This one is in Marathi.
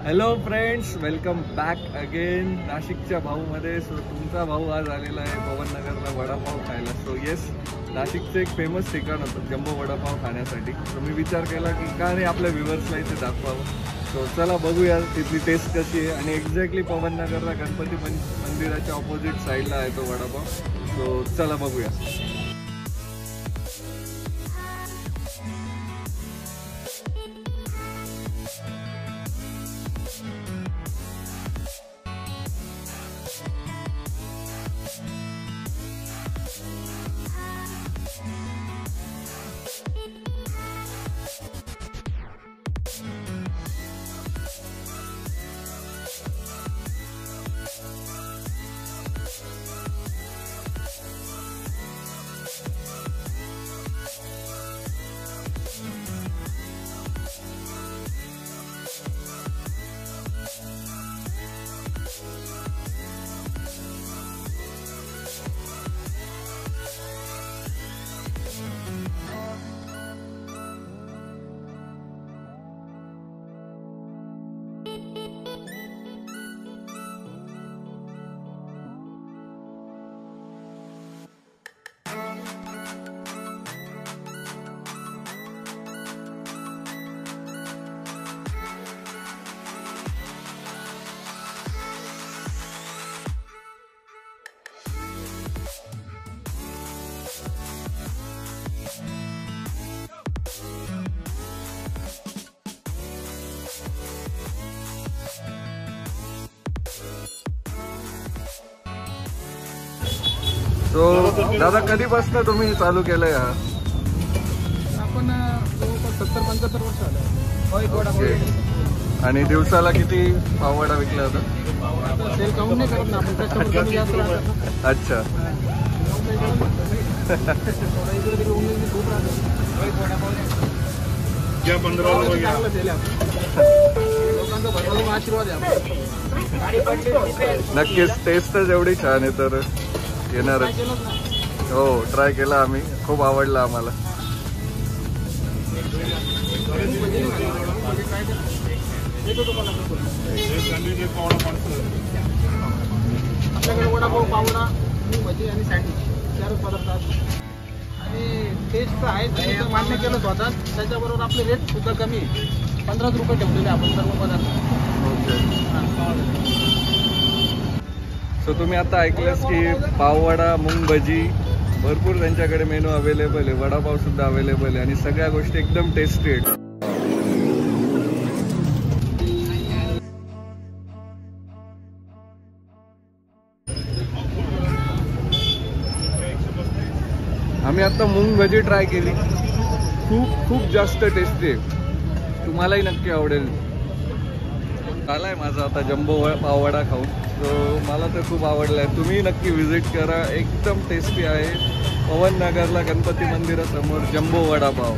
Hello friends, welcome back again नाशिकच्या भाऊमध्ये. सो तुमचा भाऊ आज आलेला आहे पवननगरला वडापाव खायला. सो येस, नाशिकचं एक फेमस ठिकाण होतं जम्बो वडापाव खाण्यासाठी. सो मी विचार केला की का नाही आपल्या व्ह्युअर्सला इथे दाखवावं. सो चला बघूया तिथली टेस्ट कशी आहे. आणि एक्झॅक्टली पवननगरला गणपती मंदिराच्या ऑपोजिट साईडला आहे तो वडापाव. सो चला बघूया. सो दादा, कधीपासून तुम्ही चालू केलंय हा? आपण 70-75 वर्ष झालं. आणि दिवसाला किती पाववडा विकला होता? सेल काउंट नाही करत ना आपण, कस्टमर कमी जास्त राहतात. अच्छा. लोकांचा भरभरून आशीर्वाद आहे. नक्कीच, टेस्टच एवढी छान आहे तर येणारच. हो, ट्राय केला आम्ही, खूप आवडला आम्हाला. आपल्याकडे वडापाव, पावडा, भजी आणि सँडविच 4 पदार्थ असतात. आणि टेस्ट आहे मान्य केलं स्वतः. त्याच्याबरोबर आपले रेट सुद्धा कमी आहे. 15 रुपये ठेवलेले आपण सर्व पदार्थ. सो तुम्ही आता ऐकलंच की पाववडा, मूग भजी, भरपूर त्यांच्याकडे मेनू अवेलेबल आहे. वडापाव सुद्धा अवेलेबल आहे आणि सगळ्या गोष्टी एकदम टेस्टी आहेत. आम्ही आता मूग भजी ट्राय केली, खूप जास्त टेस्टी आहे. तुम्हालाही नक्की आवडेल. झालाय माझा आता जम्बो पाववडा खाऊन. सो मला तर खूप आवडला आहे. तुम्ही नक्की व्हिजिट करा, एकदम टेस्टी आहे. पवननगरला गणपती मंदिरासमोर जम्बो वडापाव.